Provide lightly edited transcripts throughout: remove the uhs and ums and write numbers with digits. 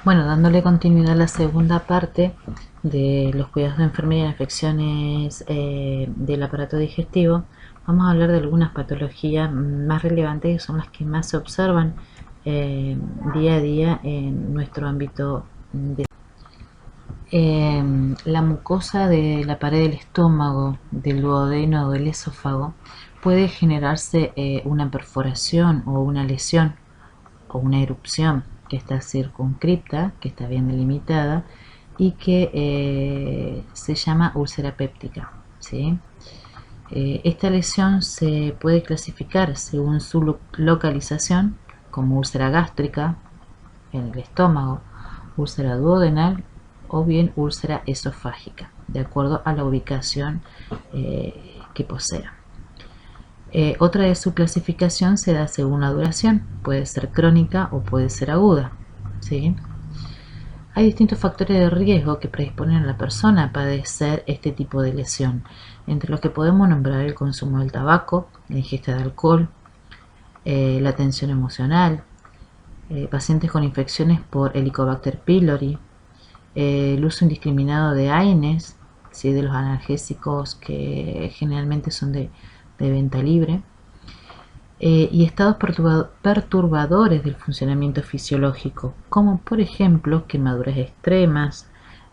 Bueno, dándole continuidad a la segunda parte de los cuidados de enfermería en afecciones del aparato digestivo, vamos a hablar de algunas patologías más relevantes que son las que más se observan día a día en nuestro ámbito de la mucosa de la pared del estómago, del duodeno o del esófago puede generarse una perforación o una lesión o una erupción que está circunscripta, que está bien delimitada y que se llama úlcera péptica, ¿sí? Esta lesión se puede clasificar según su localización como úlcera gástrica en el estómago, úlcera duodenal o bien úlcera esofágica, de acuerdo a la ubicación que posea. Otra de su clasificación se da según la duración, puede ser crónica o puede ser aguda, ¿sí? Hay distintos factores de riesgo que predisponen a la persona a padecer este tipo de lesión, entre los que podemos nombrar el consumo del tabaco, la ingesta de alcohol, la tensión emocional, pacientes con infecciones por Helicobacter pylori, el uso indiscriminado de AINES, ¿sí? De los analgésicos que generalmente son de venta libre, y estados perturbadores del funcionamiento fisiológico, como por ejemplo quemaduras extremas,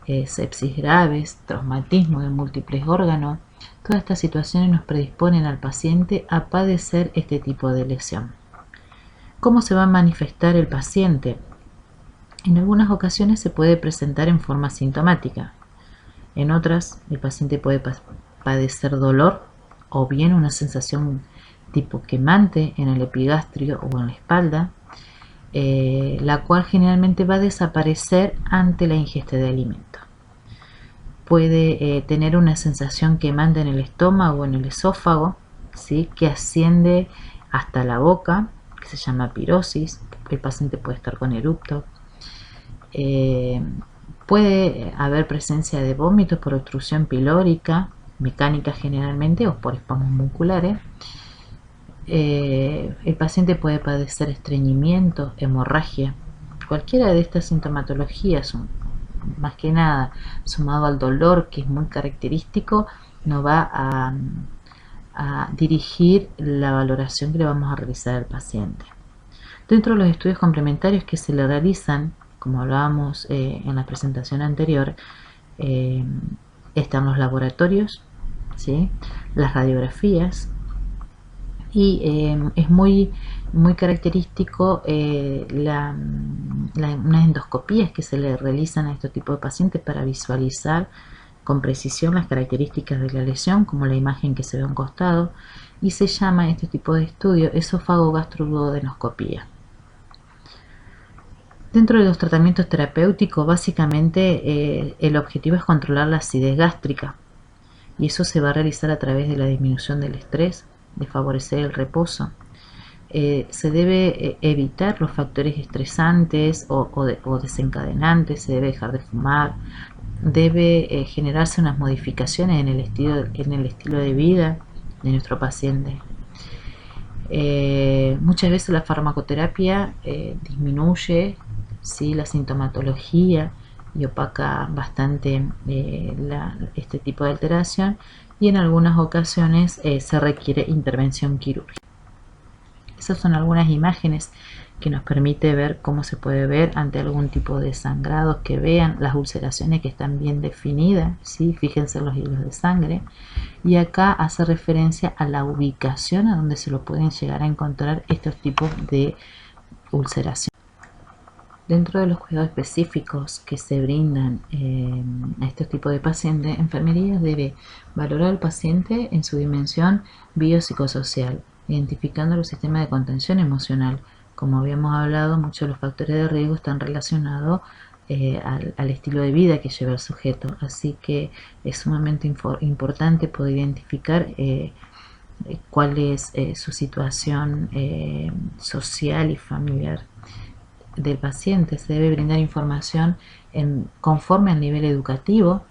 sepsis graves, traumatismo de múltiples órganos. Todas estas situaciones nos predisponen al paciente a padecer este tipo de lesión. ¿Cómo se va a manifestar el paciente? En algunas ocasiones se puede presentar en forma sintomática. En otras, el paciente puede padecer dolor o bien una sensación tipo quemante en el epigastrio o en la espalda, la cual generalmente va a desaparecer ante la ingesta de alimento. Puede tener una sensación quemante en el estómago o en el esófago, ¿sí? Que asciende hasta la boca, que se llama pirosis. El paciente puede estar con erupto. Puede haber presencia de vómitos por obstrucción pilórica, mecánica generalmente, o por espasmos musculares. El paciente puede padecer estreñimiento, hemorragia. Cualquiera de estas sintomatologías, más que nada sumado al dolor, que es muy característico, nos va a dirigir la valoración que le vamos a realizar al paciente. Dentro de los estudios complementarios que se le realizan, como hablábamos en la presentación anterior, están los laboratorios, ¿sí? Las radiografías, y es muy característico unas endoscopías que se le realizan a este tipo de pacientes para visualizar con precisión las características de la lesión, como la imagen que se ve a un costado, y se llama este tipo de estudio esófago-gastroduodenoscopía. Dentro de los tratamientos terapéuticos, básicamente el objetivo es controlar la acidez gástrica, y eso se va a realizar a través de la disminución del estrés, de favorecer el reposo. Se debe evitar los factores estresantes o desencadenantes, se debe dejar de fumar, debe generarse unas modificaciones en el estilo de vida de nuestro paciente. Muchas veces la farmacoterapia disminuye, ¿sí?, la sintomatología y opaca bastante este tipo de alteración, y en algunas ocasiones se requiere intervención quirúrgica. Esas son algunas imágenes que nos permite ver cómo se puede ver ante algún tipo de sangrados, que vean las ulceraciones que están bien definidas, ¿sí? Fíjense los hilos de sangre, y acá hace referencia a la ubicación a donde se lo pueden llegar a encontrar estos tipos de ulceración. Dentro de los cuidados específicos que se brindan a estos tipos de pacientes, enfermería debe valorar al paciente en su dimensión biopsicosocial, identificando los sistemas de contención emocional. Como habíamos hablado, muchos de los factores de riesgo están relacionados al estilo de vida que lleva el sujeto, así que es sumamente importante poder identificar cuál es su situación social y familiar del paciente. Se debe brindar información conforme al nivel educativo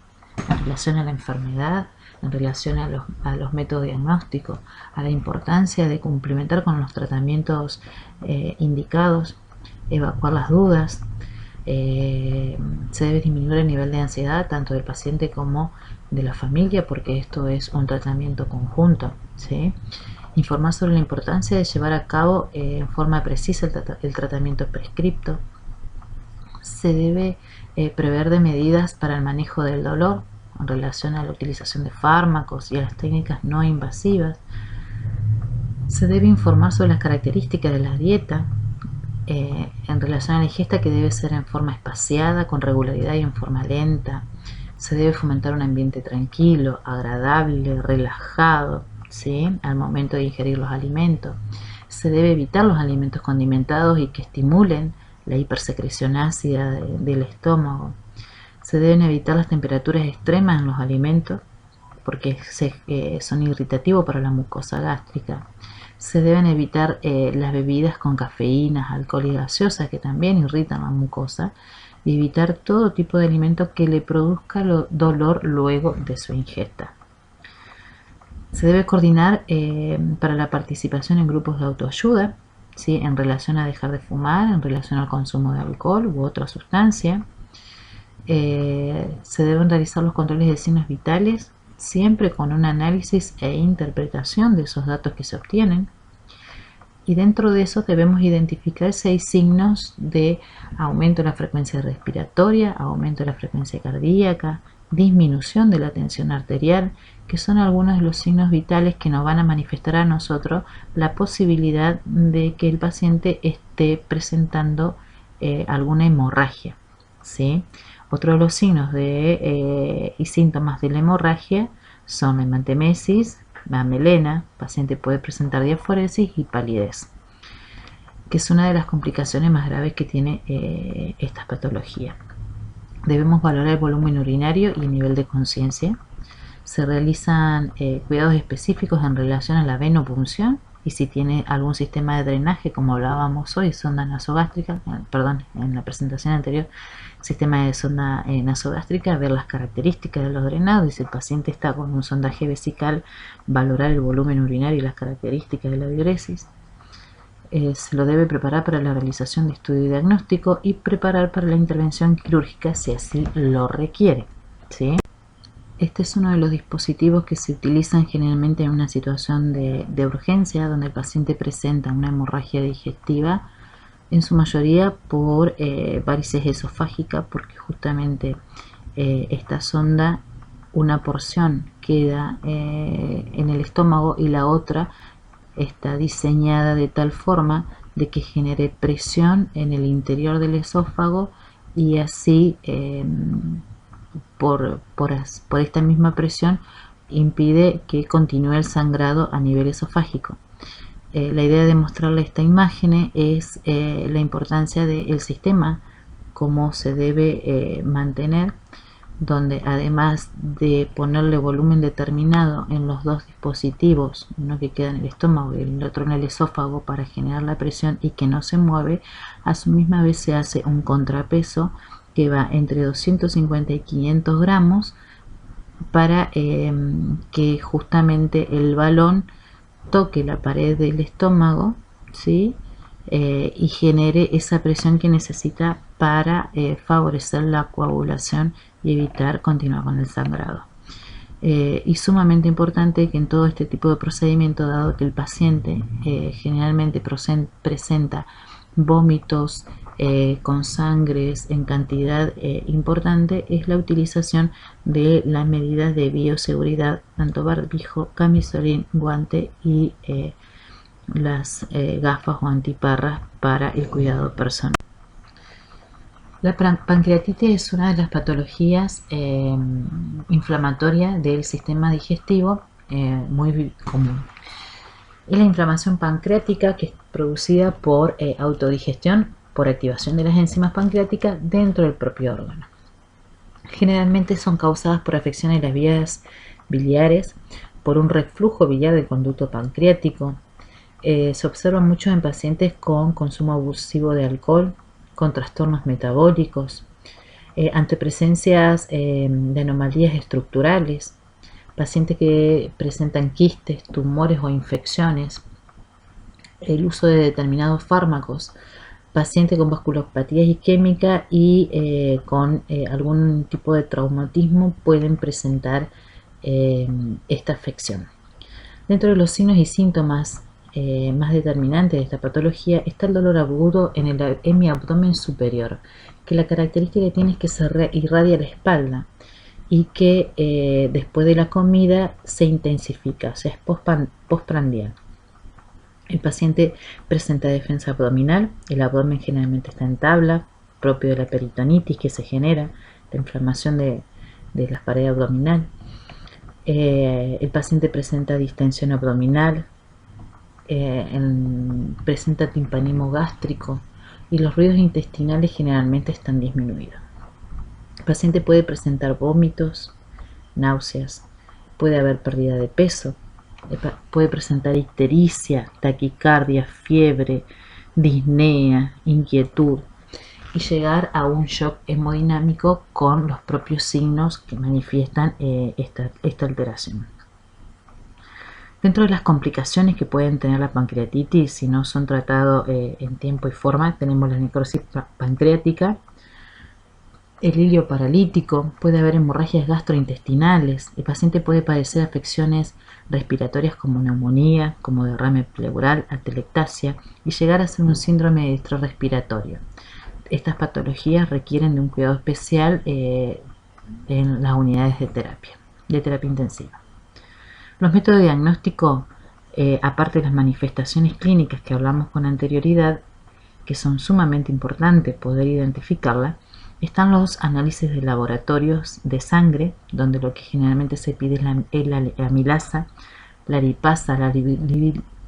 en relación a la enfermedad, en relación a los métodos diagnósticos, a la importancia de complementar con los tratamientos indicados, evacuar las dudas. Se debe disminuir el nivel de ansiedad tanto del paciente como de la familia, porque esto es un tratamiento conjunto, ¿sí? Informar sobre la importancia de llevar a cabo en forma precisa el tratamiento prescripto. Se debe prever de medidas para el manejo del dolor en relación a la utilización de fármacos y a las técnicas no invasivas. Se debe informar sobre las características de la dieta en relación a la ingesta, que debe ser en forma espaciada, con regularidad y en forma lenta. Se debe fomentar un ambiente tranquilo, agradable, relajado, ¿sí?, al momento de ingerir los alimentos. Se debe evitar los alimentos condimentados y que estimulen la hipersecreción ácida del estómago. Se deben evitar las temperaturas extremas en los alimentos porque son irritativos para la mucosa gástrica. Se deben evitar las bebidas con cafeínas, alcohol y gaseosas, que también irritan la mucosa, y evitar todo tipo de alimento que le produzca dolor luego de su ingesta. Se debe coordinar para la participación en grupos de autoayuda, ¿sí?, en relación a dejar de fumar, en relación al consumo de alcohol u otra sustancia. Se deben realizar los controles de signos vitales, siempre con un análisis e interpretación de esos datos que se obtienen. Y dentro de eso debemos identificar 6 signos de aumento de la frecuencia respiratoria, aumento de la frecuencia cardíaca, disminución de la tensión arterial, que son algunos de los signos vitales que nos van a manifestar a nosotros la posibilidad de que el paciente esté presentando alguna hemorragia, ¿sí? Otro de los signos y síntomas de la hemorragia son la hematemesis, la melena, el paciente puede presentar diaforesis y palidez, que es una de las complicaciones más graves que tiene esta patología. Debemos valorar el volumen urinario y el nivel de conciencia. Se realizan cuidados específicos en relación a la venopunción y si tiene algún sistema de drenaje, como hablábamos hoy, sonda nasogástrica, en la presentación anterior, sistema de sonda nasogástrica, ver las características de los drenados, y si el paciente está con un sondaje vesical, valorar el volumen urinario y las características de la diuresis. Se lo debe preparar para la realización de estudio diagnóstico y preparar para la intervención quirúrgica si así lo requiere, ¿sí? Este es uno de los dispositivos que se utilizan generalmente en una situación de urgencia, donde el paciente presenta una hemorragia digestiva, en su mayoría por varices esofágica, porque justamente esta sonda, una porción queda en el estómago y la otra está diseñada de tal forma de que genere presión en el interior del esófago, y así por esta misma presión impide que continúe el sangrado a nivel esofágico. La idea de mostrarle esta imagen es la importancia del sistema, cómo se debe mantener, donde además de ponerle volumen determinado en los dos dispositivos, uno que queda en el estómago y el otro en el esófago para generar la presión y que no se mueve, a su misma vez se hace un contrapeso que va entre 250 y 500 gramos para que justamente el balón toque la pared del estómago, ¿sí?, y genere esa presión que necesita para favorecer la coagulación y evitar continuar con el sangrado. Y sumamente importante que en todo este tipo de procedimiento, dado que el paciente generalmente presenta vómitos con sangres en cantidad importante, es la utilización de las medidas de bioseguridad, tanto barbijo, camisolín, guante y las gafas o antiparras para el cuidado personal. La pancreatitis es una de las patologías inflamatorias del sistema digestivo muy común. Es la inflamación pancreática, que es producida por autodigestión, por activación de las enzimas pancreáticas dentro del propio órgano. Generalmente son causadas por afecciones de las vías biliares, por un reflujo biliar del conducto pancreático. Se observa mucho en pacientes con consumo abusivo de alcohol, con trastornos metabólicos, ante presencias de anomalías estructurales, pacientes que presentan quistes, tumores o infecciones, el uso de determinados fármacos Paciente con vasculopatía isquémica y con algún tipo de traumatismo pueden presentar esta afección. Dentro de los signos y síntomas más determinantes de esta patología está el dolor agudo en el hemiabdomen superior, que la característica que tiene es que se irradia la espalda y que después de la comida se intensifica, o sea, es postprandial. El paciente presenta defensa abdominal, el abdomen generalmente está en tabla, propio de la peritonitis que se genera, la inflamación de las paredes abdominales. El paciente presenta distensión abdominal, presenta timpanismo gástrico y los ruidos intestinales generalmente están disminuidos. El paciente puede presentar vómitos, náuseas, puede haber pérdida de peso, puede presentar ictericia, taquicardia, fiebre, disnea, inquietud y llegar a un shock hemodinámico con los propios signos que manifiestan esta alteración. Dentro de las complicaciones que pueden tener la pancreatitis, si no son tratados en tiempo y forma, tenemos la necrosis pancreática, el hilio paralítico, puede haber hemorragias gastrointestinales, el paciente puede padecer afecciones respiratorias como neumonía, como derrame pleural, atelectasia y llegar a ser un síndrome de distrés respiratorio. Estas patologías requieren de un cuidado especial en las unidades de terapia intensiva. Los métodos de diagnóstico, aparte de las manifestaciones clínicas que hablamos con anterioridad, que son sumamente importantes poder identificarla, están los análisis de laboratorios de sangre, donde lo que generalmente se pide es la amilasa, la lipasa, la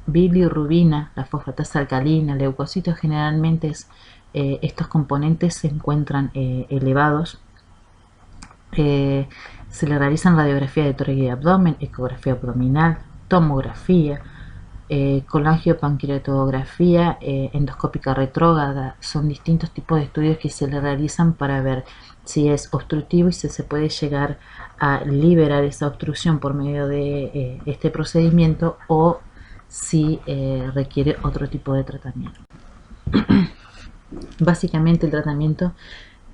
bilirrubina, la fosfatasa alcalina, leucocitos. Generalmente estos componentes se encuentran elevados. Se le realizan radiografía de tórax y abdomen, ecografía abdominal, tomografía, colangiopancreatografía, endoscópica retrógrada. Son distintos tipos de estudios que se le realizan para ver si es obstructivo y si se puede llegar a liberar esa obstrucción por medio de este procedimiento o si requiere otro tipo de tratamiento. Básicamente el tratamiento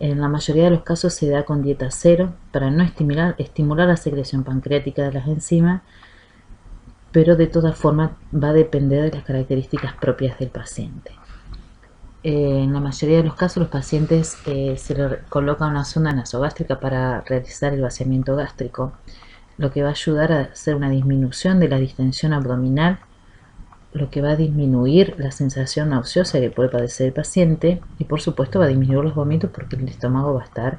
en la mayoría de los casos se da con dieta cero para no estimular la secreción pancreática de las enzimas, pero de todas formas va a depender de las características propias del paciente. En la mayoría de los casos los pacientes se les coloca una sonda nasogástrica para realizar el vaciamiento gástrico, lo que va a ayudar a hacer una disminución de la distensión abdominal, lo que va a disminuir la sensación nauseosa que puede padecer el paciente y por supuesto va a disminuir los vómitos porque el estómago va a estar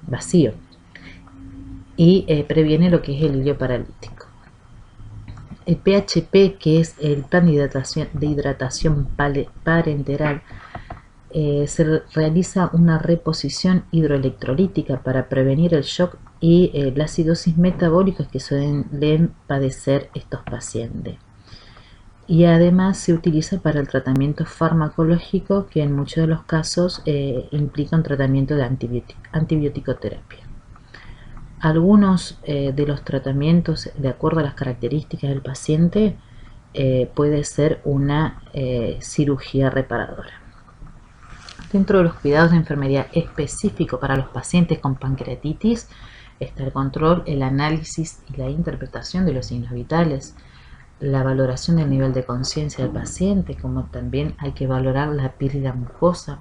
vacío y previene lo que es el hilio paralítico. El PHP, que es el plan de hidratación parenteral, se realiza una reposición hidroelectrolítica para prevenir el shock y la acidosis metabólica que suelen padecer estos pacientes. Y además se utiliza para el tratamiento farmacológico, que en muchos de los casos implica un tratamiento de antibiótico-terapia. Algunos de los tratamientos, de acuerdo a las características del paciente, puede ser una cirugía reparadora. Dentro de los cuidados de enfermería específicos para los pacientes con pancreatitis está el control, el análisis y la interpretación de los signos vitales, la valoración del nivel de conciencia del paciente, como también hay que valorar la piel y la mucosa.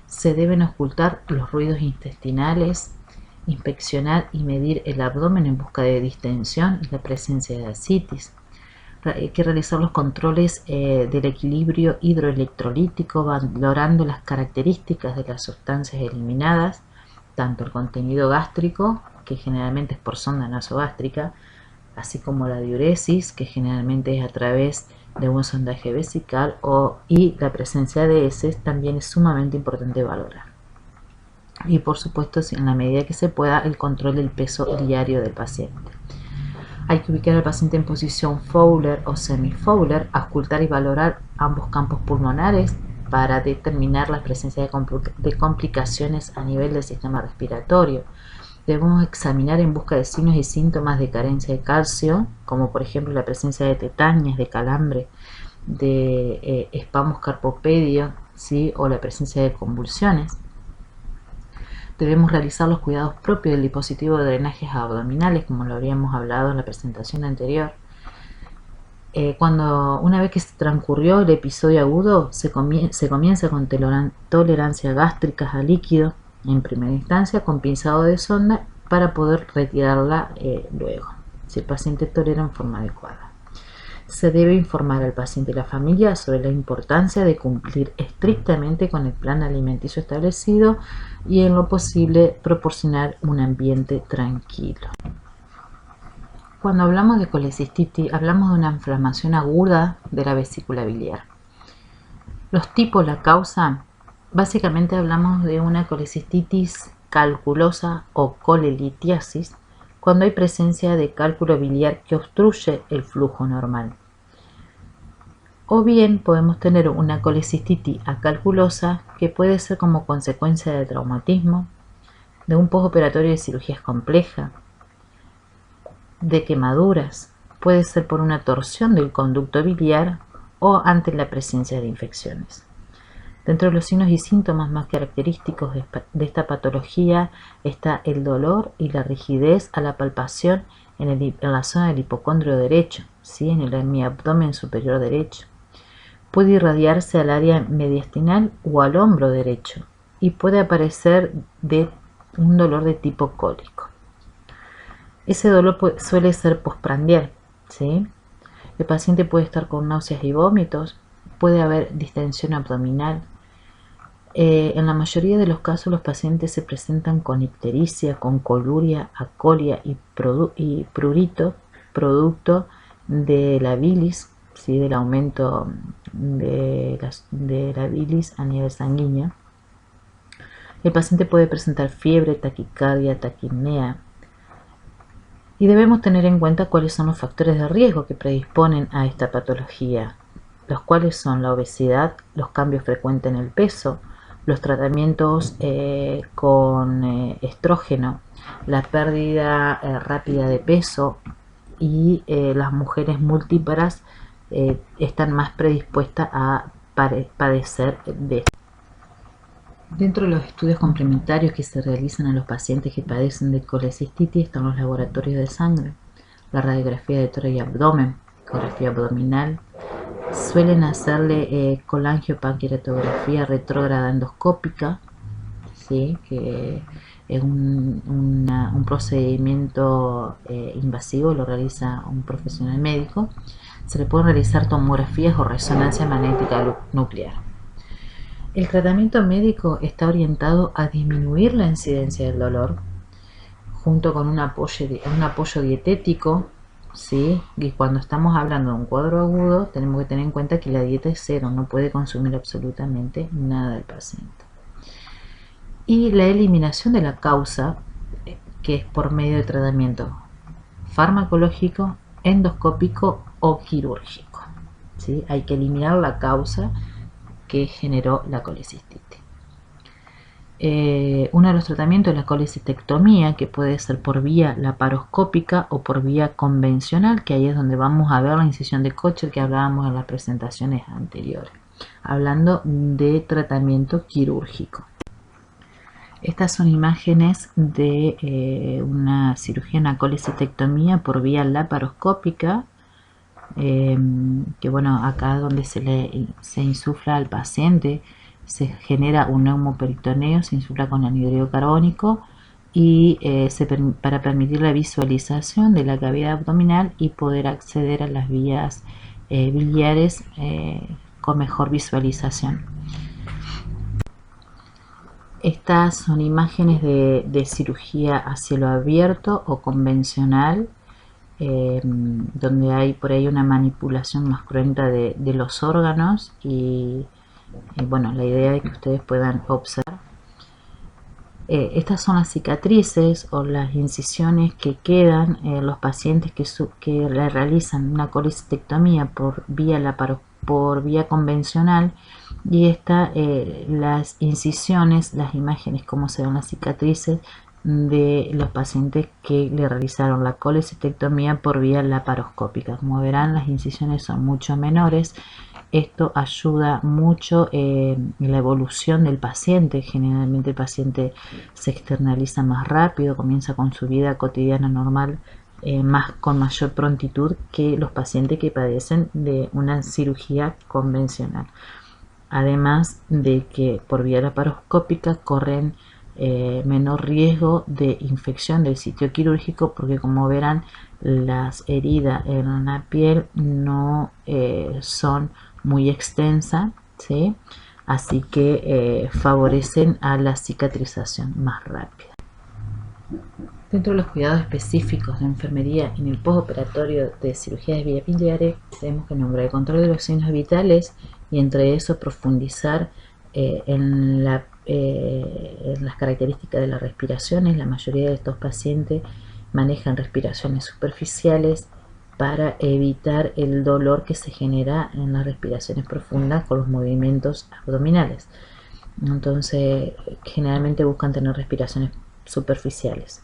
Se deben ocultar los ruidos intestinales, inspeccionar y medir el abdomen en busca de distensión y la presencia de ascitis. Hay que realizar los controles del equilibrio hidroelectrolítico, valorando las características de las sustancias eliminadas, tanto el contenido gástrico, que generalmente es por sonda nasogástrica, así como la diuresis, que generalmente es a través de un sondaje vesical, y la presencia de heces también es sumamente importante valorar. Y por supuesto, en la medida que se pueda, el control del peso diario del paciente. Hay que ubicar al paciente en posición Fowler o semi-Fowler, auscultar y valorar ambos campos pulmonares para determinar la presencia de complicaciones a nivel del sistema respiratorio. Debemos examinar en busca de signos y síntomas de carencia de calcio, como por ejemplo la presencia de tetanias, de calambre, de espasmos carpopedios, ¿sí? O la presencia de convulsiones. Debemos realizar los cuidados propios del dispositivo de drenajes abdominales, como lo habríamos hablado en la presentación anterior. Una vez que se transcurrió el episodio agudo, se comienza con tolerancia gástrica a líquido, en primera instancia, con pinzado de sonda para poder retirarla luego, si el paciente tolera en forma adecuada. Se debe informar al paciente y la familia sobre la importancia de cumplir estrictamente con el plan alimenticio establecido y, en lo posible, proporcionar un ambiente tranquilo. Cuando hablamos de colecistitis, hablamos de una inflamación aguda de la vesícula biliar. Los tipos, la causa, básicamente hablamos de una colecistitis calculosa o colelitiasis, cuando hay presencia de cálculo biliar que obstruye el flujo normal. O bien podemos tener una colecistitis acalculosa que puede ser como consecuencia de traumatismo, de un postoperatorio de cirugías complejas, de quemaduras, puede ser por una torsión del conducto biliar o ante la presencia de infecciones. Dentro de los signos y síntomas más característicos de esta patología está el dolor y la rigidez a la palpación en la zona del hipocondrio derecho, ¿sí? En el abdomen superior derecho. Puede irradiarse al área mediastinal o al hombro derecho y puede aparecer de un dolor de tipo cólico. Ese dolor suele ser postprandial, ¿sí? El paciente puede estar con náuseas y vómitos, puede haber distensión abdominal. En la mayoría de los casos los pacientes se presentan con ictericia, con coluria, acolia y prurito, producto de la bilis, ¿sí? Del aumento de la bilis a nivel sanguíneo. El paciente puede presentar fiebre, taquicardia, taquipnea. Y debemos tener en cuenta cuáles son los factores de riesgo que predisponen a esta patología, los cuales son la obesidad, los cambios frecuentes en el peso, los tratamientos con estrógeno, la pérdida rápida de peso y las mujeres multíparas están más predispuestas a padecer de esto. Dentro de los estudios complementarios que se realizan a los pacientes que padecen de colecistitis están los laboratorios de sangre, la radiografía de tórax y abdomen, ecografía abdominal. Suelen hacerle colangiopancreatografía retrógrada endoscópica, ¿sí? Que es un procedimiento invasivo, lo realiza un profesional médico. Se le pueden realizar tomografías o resonancia magnética nuclear. El tratamiento médico está orientado a disminuir la incidencia del dolor, junto con un apoyo dietético, ¿sí? Y cuando estamos hablando de un cuadro agudo, tenemos que tener en cuenta que la dieta es cero, no puede consumir absolutamente nada el paciente. Y la eliminación de la causa, que es por medio de tratamiento farmacológico, endoscópico o quirúrgico, ¿sí? Hay que eliminar la causa que generó la colecistitis. Uno de los tratamientos es la colecistectomía, que puede ser por vía laparoscópica o por vía convencional, que ahí es donde vamos a ver la incisión de Kocher que hablábamos en las presentaciones anteriores, hablando de tratamiento quirúrgico. Estas son imágenes de una cirugía, una colecistectomía por vía laparoscópica, que bueno, acá donde se insufla al paciente, se genera un neumoperitoneo, se insufla con anhídrido carbónico y para permitir la visualización de la cavidad abdominal y poder acceder a las vías biliares con mejor visualización. Estas son imágenes de cirugía a cielo abierto o convencional, donde hay por ahí una manipulación más cruenta de los órganos y bueno, la idea es que ustedes puedan observar. Estas son las cicatrices o las incisiones que quedan en los pacientes que le realizan una colecistectomía por vía convencional, y las incisiones, las imágenes, cómo se ven las cicatrices de los pacientes que le realizaron la colecistectomía por vía laparoscópica. Como verán, las incisiones son mucho menores Esto ayuda mucho en la evolución del paciente. Generalmente el paciente se externaliza más rápido, comienza con su vida cotidiana normal con mayor prontitud que los pacientes que padecen de una cirugía convencional. Además de que por vía laparoscópica corren menor riesgo de infección del sitio quirúrgico, porque como verán, las heridas en la piel no son muy extensas, ¿sí? Así que favorecen a la cicatrización más rápida. Dentro de los cuidados específicos de enfermería en el postoperatorio de cirugía de vías biliares, tenemos que nombrar el control de los signos vitales y entre eso profundizar en las características de las respiraciones. La mayoría de estos pacientes manejan respiraciones superficiales para evitar el dolor que se genera en las respiraciones profundas con los movimientos abdominales. Entonces, generalmente buscan tener respiraciones superficiales.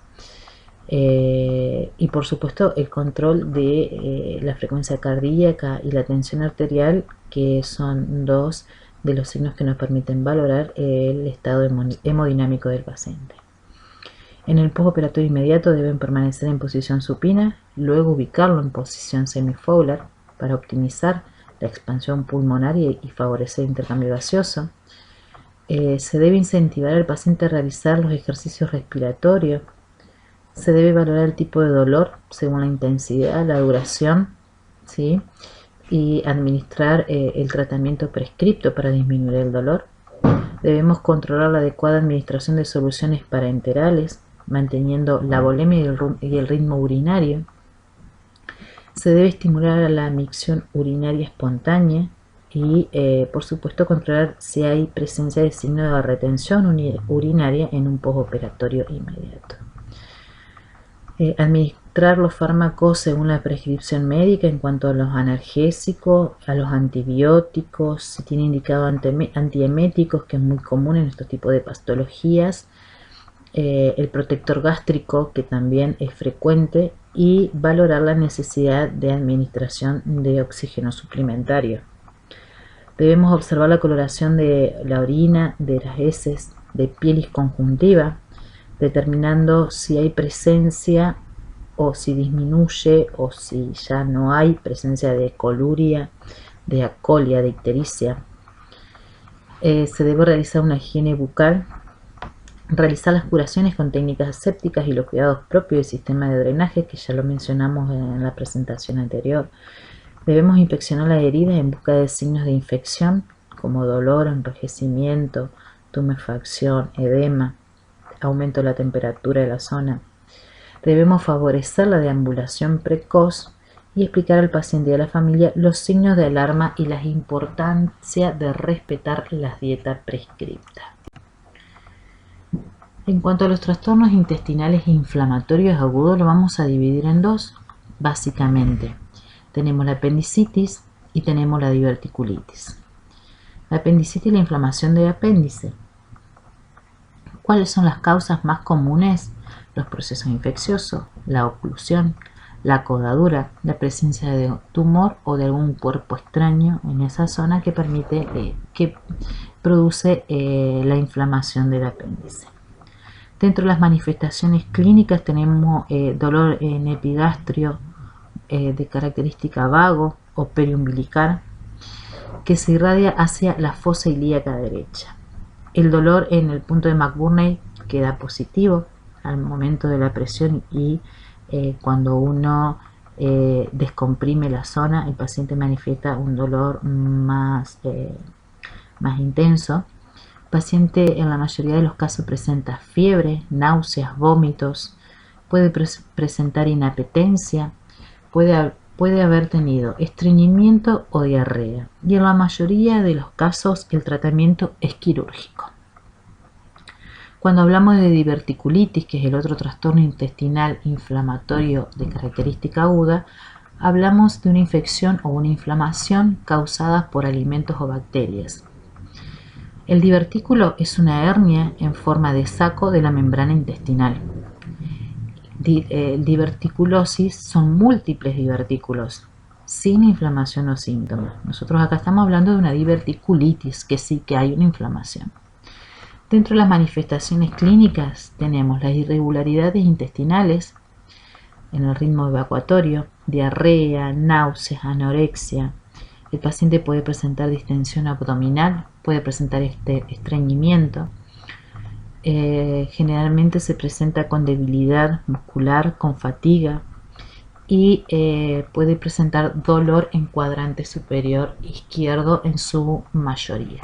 Y por supuesto el control de la frecuencia cardíaca y la tensión arterial, que son dos de los signos que nos permiten valorar el estado hemodinámico del paciente. En el postoperatorio inmediato deben permanecer en posición supina, luego ubicarlo en posición semifowler para optimizar la expansión pulmonar y favorecer el intercambio gaseoso. Se debe incentivar al paciente a realizar los ejercicios respiratorios. Se debe valorar el tipo de dolor según la intensidad, la duración, ¿sí? Y administrar el tratamiento prescripto para disminuir el dolor. Debemos controlar la adecuada administración de soluciones parenterales, manteniendo la volemia y el ritmo urinario. Se debe estimular a la micción urinaria espontánea y, por supuesto, controlar si hay presencia de signo de retención urinaria en un postoperatorio inmediato. Administrar los fármacos según la prescripción médica en cuanto a los analgésicos, a los antibióticos, si tiene indicado antieméticos, que es muy común en estos tipos de patologías, el protector gástrico, que también es frecuente, y valorar la necesidad de administración de oxígeno suplementario. Debemos observar la coloración de la orina, de las heces, de pielis conjuntiva, determinando si hay presencia o si disminuye o si ya no hay presencia de coluria, de acolia, de ictericia. Se debe realizar una higiene bucal, realizar las curaciones con técnicas asépticas y los cuidados propios del sistema de drenaje, que ya lo mencionamos en la presentación anterior. Debemos inspeccionar las heridas en busca de signos de infección como dolor, enrojecimiento, tumefacción, edema, aumento de la temperatura de la zona. Debemos favorecer la deambulación precoz y explicar al paciente y a la familia los signos de alarma y la importancia de respetar las dietas prescriptas. En cuanto a los trastornos intestinales e inflamatorios agudos, lo vamos a dividir en dos, básicamente. Tenemos la apendicitis y tenemos la diverticulitis. La apendicitis es la inflamación del apéndice. ¿Cuáles son las causas más comunes? Los procesos infecciosos, la oclusión, la codadura, la presencia de tumor o de algún cuerpo extraño en esa zona que produce la inflamación del apéndice. Dentro de las manifestaciones clínicas tenemos dolor en epigastrio de característica vago o periumbilical que se irradia hacia la fosa ilíaca derecha. El dolor en el punto de McBurney queda positivo al momento de la presión y cuando uno descomprime la zona, el paciente manifiesta un dolor más intenso. El paciente en la mayoría de los casos presenta fiebre, náuseas, vómitos, puede presentar inapetencia, puede haber tenido estreñimiento o diarrea, y en la mayoría de los casos el tratamiento es quirúrgico. Cuando hablamos de diverticulitis, que es el otro trastorno intestinal inflamatorio de característica aguda, hablamos de una infección o una inflamación causada por alimentos o bacterias. El divertículo es una hernia en forma de saco de la membrana intestinal. Diverticulosis son múltiples divertículos, sin inflamación o síntomas. Nosotros acá estamos hablando de una diverticulitis, que sí que hay una inflamación. Dentro de las manifestaciones clínicas tenemos las irregularidades intestinales en el ritmo evacuatorio, diarrea, náuseas, anorexia. El paciente puede presentar distensión abdominal, puede presentar estreñimiento. Generalmente se presenta con debilidad muscular, con fatiga y puede presentar dolor en cuadrante superior izquierdo en su mayoría.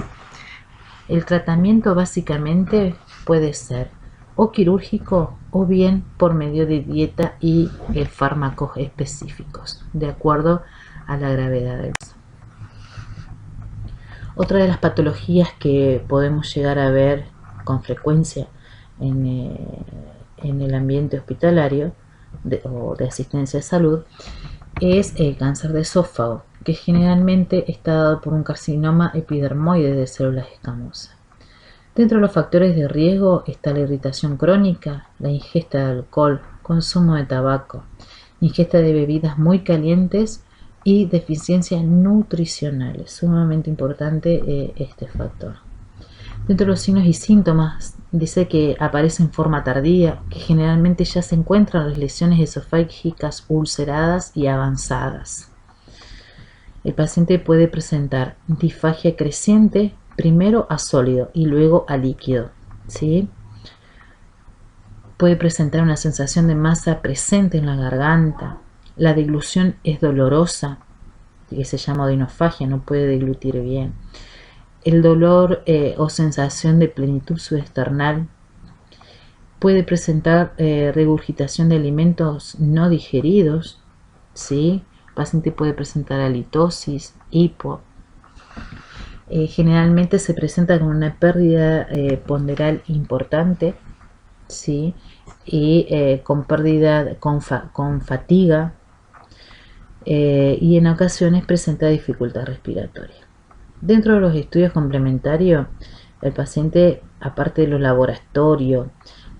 El tratamiento básicamente puede ser o quirúrgico o bien por medio de dieta y fármacos específicos, de acuerdo a la gravedad del caso. Otra de las patologías que podemos llegar a ver con frecuencia en el ambiente hospitalario o de asistencia de salud es el cáncer de esófago, que generalmente está dado por un carcinoma epidermoide de células escamosas. Dentro de los factores de riesgo está la irritación crónica, la ingesta de alcohol, consumo de tabaco, ingesta de bebidas muy calientes y deficiencias nutricionales. Sumamente importante este factor. Dentro de los signos y síntomas dice que aparece en forma tardía, que generalmente ya se encuentran las lesiones esofágicas ulceradas y avanzadas. El paciente puede presentar disfagia creciente, primero a sólido y luego a líquido, ¿sí? Puede presentar una sensación de masa presente en la garganta. La deglución es dolorosa, que se llama odinofagia, no puede deglutir bien. El dolor o sensación de plenitud subesternal. Puede presentar regurgitación de alimentos no digeridos, ¿sí? El paciente puede presentar halitosis, hipo. Generalmente se presenta con una pérdida ponderal importante, ¿sí? Y con pérdida, con fatiga, y en ocasiones presenta dificultad respiratoria. Dentro de los estudios complementarios, el paciente, aparte de los laboratorios,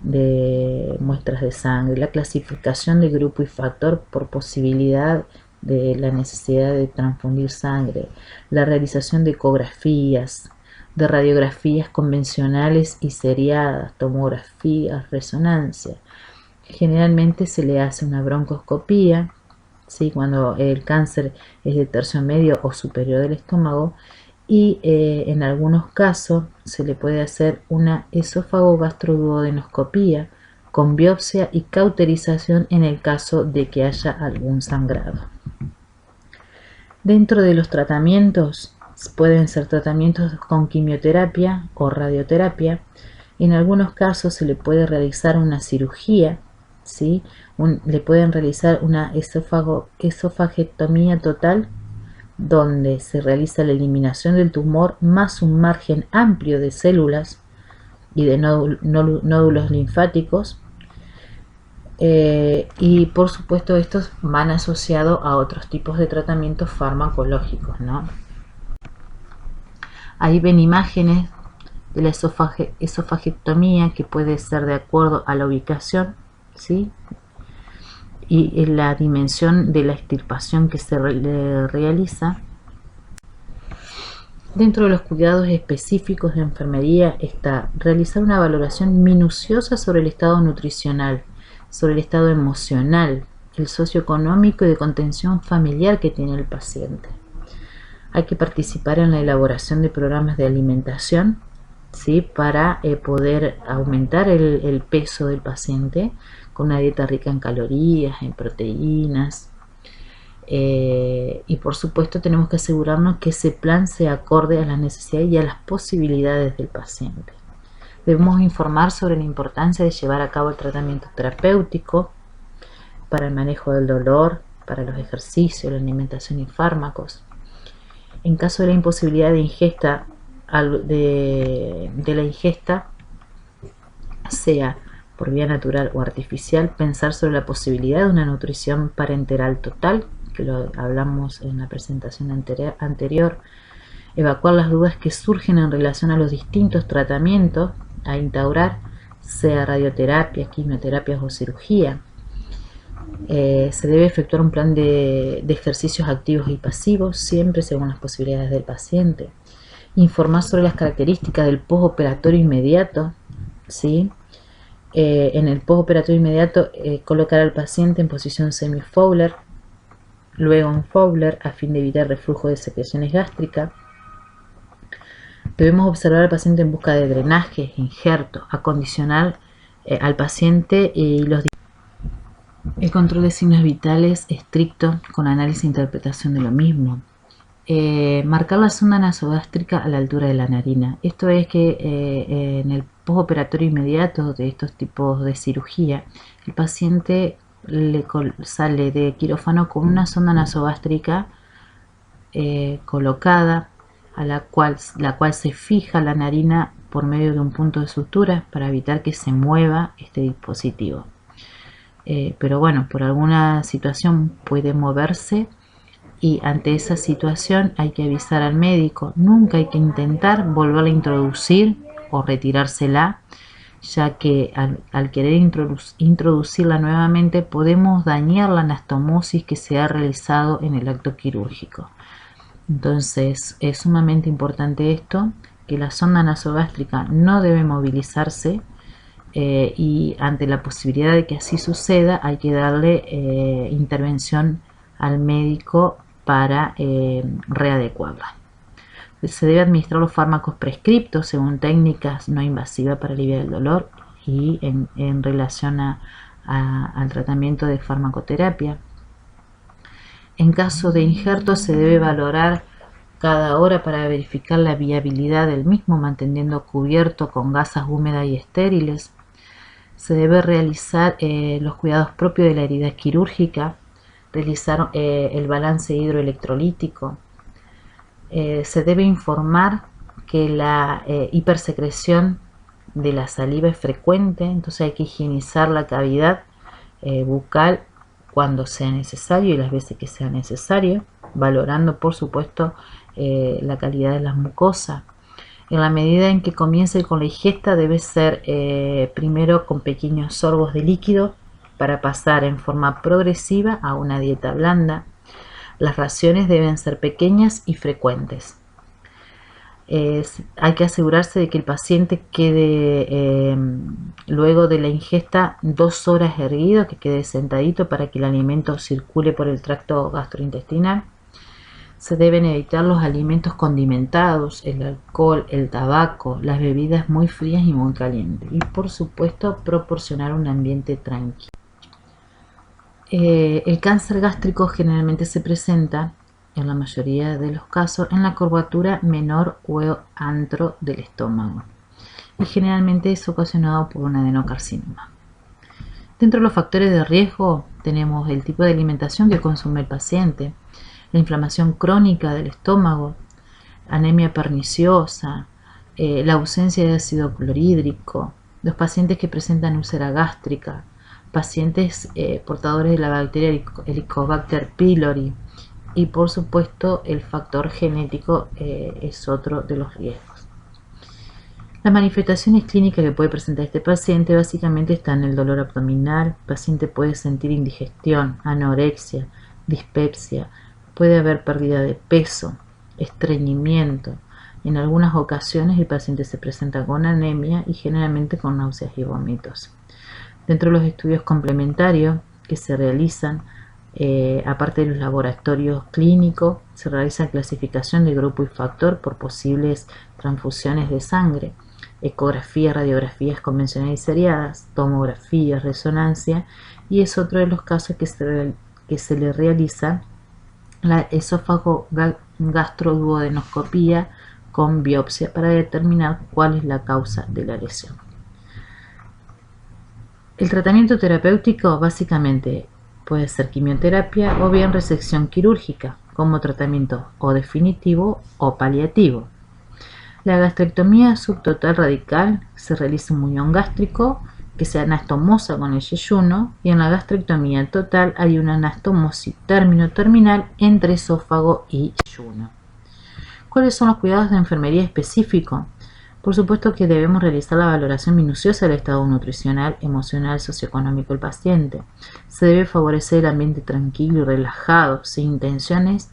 de muestras de sangre, la clasificación de grupo y factor por posibilidad de la necesidad de transfundir sangre, la realización de ecografías, de radiografías convencionales y seriadas, tomografías, resonancia. Generalmente se le hace una broncoscopía, ¿sí? Cuando el cáncer es de tercio medio o superior del estómago, y en algunos casos se le puede hacer una esófago-gastroduodenoscopía con biopsia y cauterización en el caso de que haya algún sangrado. Dentro de los tratamientos pueden ser tratamientos con quimioterapia o radioterapia. En algunos casos se le puede realizar una cirugía, ¿sí? Le pueden realizar una esofagectomía total, donde se realiza la eliminación del tumor más un margen amplio de células y de nódulos linfáticos, y por supuesto estos van asociados a otros tipos de tratamientos farmacológicos, ¿no? Ahí ven imágenes de la esofagectomía, que puede ser de acuerdo a la ubicación, ¿sí? Y en la dimensión de la extirpación que se realiza. Dentro de los cuidados específicos de enfermería está realizar una valoración minuciosa sobre el estado nutricional, sobre el estado emocional, el socioeconómico y de contención familiar que tiene el paciente. Hay que participar en la elaboración de programas de alimentación, ¿sí? Para poder aumentar el peso del paciente, con una dieta rica en calorías, en proteínas, y por supuesto tenemos que asegurarnos que ese plan sea acorde a las necesidades y a las posibilidades del paciente. Debemos informar sobre la importancia de llevar a cabo el tratamiento terapéutico para el manejo del dolor, para los ejercicios, la alimentación y fármacos. En caso de la imposibilidad de ingesta, de la ingesta, sea por vía natural o artificial, pensar sobre la posibilidad de una nutrición parenteral total, que lo hablamos en la presentación anterior, evacuar las dudas que surgen en relación a los distintos tratamientos a instaurar, sea radioterapia, quimioterapia o cirugía. Se debe efectuar un plan de ejercicios activos y pasivos, siempre según las posibilidades del paciente. Informar sobre las características del postoperatorio inmediato, ¿sí? En el postoperatorio inmediato, colocar al paciente en posición semi-Fowler, luego en Fowler, a fin de evitar reflujo de secreciones gástricas. Debemos observar al paciente en busca de drenaje, injerto, acondicionar al paciente y el control de signos vitales estricto con análisis e interpretación de lo mismo. Marcar la sonda nasogástrica a la altura de la narina. Esto es que en el postoperatorio inmediato de estos tipos de cirugía, el paciente sale de quirófano con una sonda nasogástrica colocada, a la cual se fija la narina por medio de un punto de sutura para evitar que se mueva este dispositivo. Pero bueno, por alguna situación puede moverse y ante esa situación hay que avisar al médico. Nunca hay que intentar volverla a introducir o retirársela, ya que al querer introducirla nuevamente podemos dañar la anastomosis que se ha realizado en el acto quirúrgico. Entonces es sumamente importante esto, que la sonda nasogástrica no debe movilizarse y ante la posibilidad de que así suceda hay que darle intervención al médico para readecuarla. Se debe administrar los fármacos prescriptos según técnicas no invasivas para aliviar el dolor y en relación al tratamiento de farmacoterapia. En caso de injerto se debe valorar cada hora para verificar la viabilidad del mismo, manteniendo cubierto con gasas húmedas y estériles. Se debe realizar los cuidados propios de la herida quirúrgica, realizar el balance hidroelectrolítico. Se debe informar que la hipersecreción de la saliva es frecuente, entonces hay que higienizar la cavidad bucal cuando sea necesario y las veces que sea necesario, valorando por supuesto la calidad de las mucosas. En la medida en que comience con la ingesta debe ser primero con pequeños sorbos de líquido para pasar en forma progresiva a una dieta blanda. Las raciones deben ser pequeñas y frecuentes. Hay que asegurarse de que el paciente quede luego de la ingesta 2 horas erguido, que quede sentadito para que el alimento circule por el tracto gastrointestinal. Se deben evitar los alimentos condimentados, el alcohol, el tabaco, las bebidas muy frías y muy calientes. Y por supuesto proporcionar un ambiente tranquilo. El cáncer gástrico generalmente se presenta, en la mayoría de los casos, en la curvatura menor o antro del estómago y generalmente es ocasionado por un adenocarcinoma. Dentro de los factores de riesgo tenemos el tipo de alimentación que consume el paciente, la inflamación crónica del estómago, anemia perniciosa, la ausencia de ácido clorhídrico, los pacientes que presentan úlcera gástrica, pacientes portadores de la bacteria Helicobacter pylori y por supuesto el factor genético es otro de los riesgos. Las manifestaciones clínicas que puede presentar este paciente básicamente están en el dolor abdominal, el paciente puede sentir indigestión, anorexia, dispepsia, puede haber pérdida de peso, estreñimiento. En algunas ocasiones el paciente se presenta con anemia y generalmente con náuseas y vómitos. Dentro de los estudios complementarios que se realizan, aparte de los laboratorios clínicos, se realiza clasificación de grupo y factor por posibles transfusiones de sangre, ecografías, radiografías convencionales y seriadas, tomografías, resonancia, y es otro de los casos que se le realiza la esófago gastroduodenoscopía con biopsia para determinar cuál es la causa de la lesión. El tratamiento terapéutico básicamente puede ser quimioterapia o bien resección quirúrgica como tratamiento o definitivo o paliativo. La gastrectomía subtotal radical se realiza un muñón gástrico que se anastomosa con el yeyuno y en la gastrectomía total hay una anastomosis término-terminal entre esófago y yeyuno. ¿Cuáles son los cuidados de enfermería específicos? Por supuesto que debemos realizar la valoración minuciosa del estado nutricional, emocional, socioeconómico del paciente. Se debe favorecer el ambiente tranquilo y relajado, sin tensiones,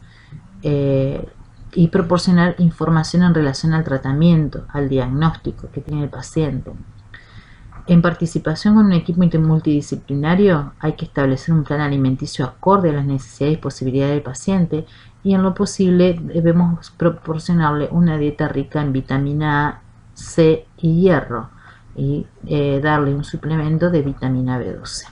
y proporcionar información en relación al tratamiento, al diagnóstico que tiene el paciente. En participación con un equipo multidisciplinario hay que establecer un plan alimenticio acorde a las necesidades y posibilidades del paciente, y en lo posible debemos proporcionarle una dieta rica en vitamina A, C y hierro, y darle un suplemento de vitamina B12.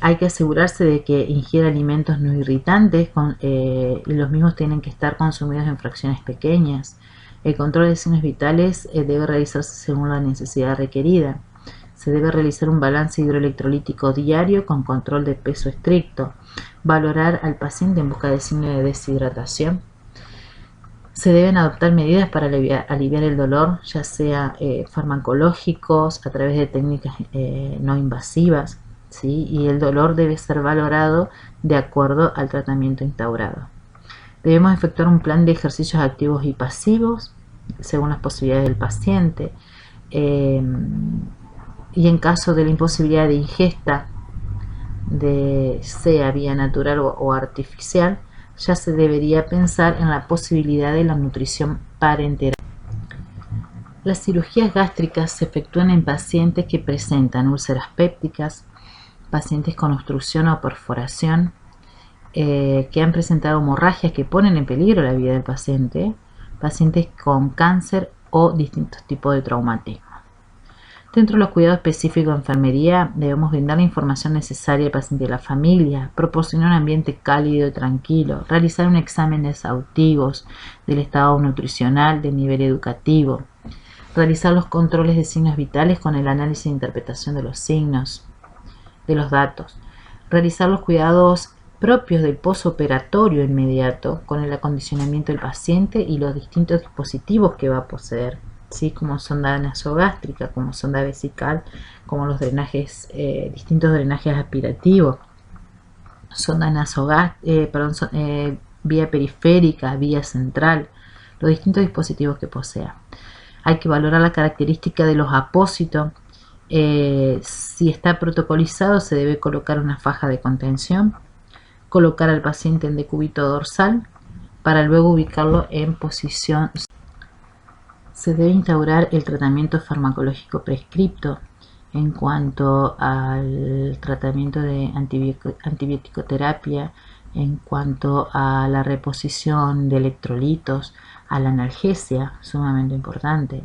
Hay que asegurarse de que ingiera alimentos no irritantes, y los mismos tienen que estar consumidos en fracciones pequeñas. El control de signos vitales debe realizarse según la necesidad requerida. Se debe realizar un balance hidroelectrolítico diario con control de peso estricto. Valorar al paciente en busca de signos de deshidratación. Se deben adoptar medidas para aliviar el dolor, ya sea farmacológicos, a través de técnicas no invasivas, ¿sí? Y el dolor debe ser valorado de acuerdo al tratamiento instaurado. Debemos efectuar un plan de ejercicios activos y pasivos según las posibilidades del paciente, y en caso de la imposibilidad de ingesta, sea vía natural o artificial, ya se debería pensar en la posibilidad de la nutrición parenteral. Las cirugías gástricas se efectúan en pacientes que presentan úlceras pépticas, pacientes con obstrucción o perforación, que han presentado hemorragias que ponen en peligro la vida del paciente, pacientes con cáncer o distintos tipos de traumatismo. Dentro de los cuidados específicos de enfermería, debemos brindar la información necesaria al paciente y a la familia, proporcionar un ambiente cálido y tranquilo, realizar un examen exhaustivo del estado nutricional, del nivel educativo, realizar los controles de signos vitales con el análisis e interpretación de los signos, de los datos, realizar los cuidados propios del posoperatorio inmediato con el acondicionamiento del paciente y los distintos dispositivos que va a poseer, ¿sí? Como sonda nasogástrica, como sonda vesical, como los drenajes, distintos drenajes aspirativos, sonda vía periférica, vía central, los distintos dispositivos que posea. Hay que valorar la característica de los apósitos. Si está protocolizado, se debe colocar una faja de contención, colocar al paciente en decúbito dorsal para luego ubicarlo en posición. Se debe instaurar el tratamiento farmacológico prescripto en cuanto al tratamiento de antibiótico-terapia, en cuanto a la reposición de electrolitos, a la analgesia, sumamente importante.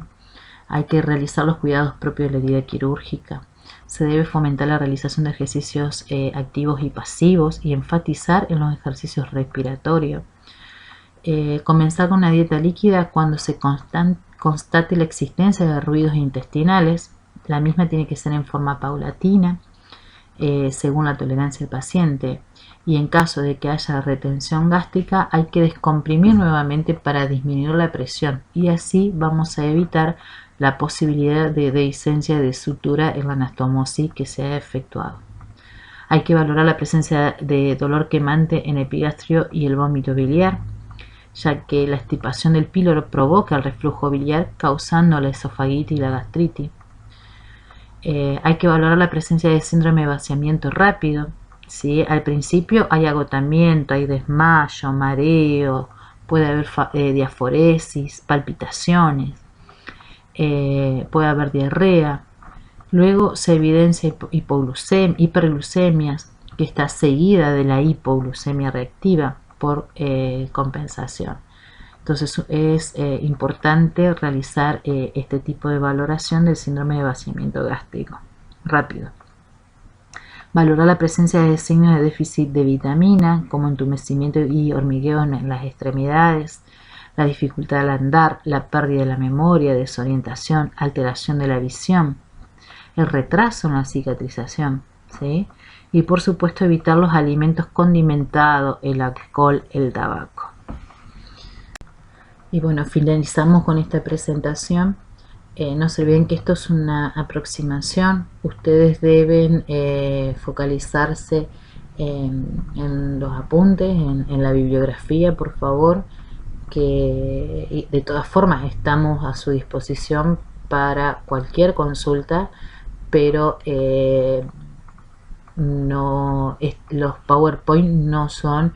Hay que realizar los cuidados propios de la herida quirúrgica. Se debe fomentar la realización de ejercicios activos y pasivos y enfatizar en los ejercicios respiratorios. Comenzar con una dieta líquida cuando se constate la existencia de ruidos intestinales. La misma tiene que ser en forma paulatina, según la tolerancia del paciente. Y en caso de que haya retención gástrica, hay que descomprimir nuevamente para disminuir la presión, y así vamos a evitar la posibilidad de dehiscencia de sutura en la anastomosis que se ha efectuado. Hay que valorar la presencia de dolor quemante en el epigastrio y el vómito biliar, ya que la extirpación del píloro provoca el reflujo biliar, causando la esofagitis y la gastritis. Hay que valorar la presencia de síndrome de vaciamiento rápido, ¿sí? Al principio hay agotamiento, hay desmayo, mareo, puede haber diaforesis, palpitaciones, puede haber diarrea. Luego se evidencia hiperglucemias, que está seguida de la hipoglucemia reactiva por compensación. Entonces es importante realizar este tipo de valoración del síndrome de vaciamiento gástrico rápido. Valorar la presencia de signos de déficit de vitamina, como entumecimiento y hormigueo en las extremidades, la dificultad al andar, la pérdida de la memoria, desorientación, alteración de la visión, el retraso en la cicatrización, ¿sí? Y por supuesto evitar los alimentos condimentados, el alcohol, el tabaco. Y bueno, finalizamos con esta presentación. No se olviden que esto es una aproximación. Ustedes deben focalizarse en los apuntes, en la bibliografía, por favor, que de todas formas estamos a su disposición para cualquier consulta, pero los PowerPoint no son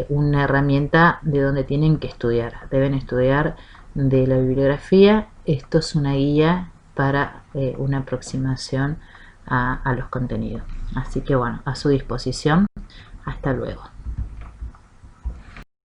una herramienta de donde tienen que estudiar, deben estudiar de la bibliografía. Esto es una guía para una aproximación a los contenidos. Así que bueno, a su disposición. Hasta luego.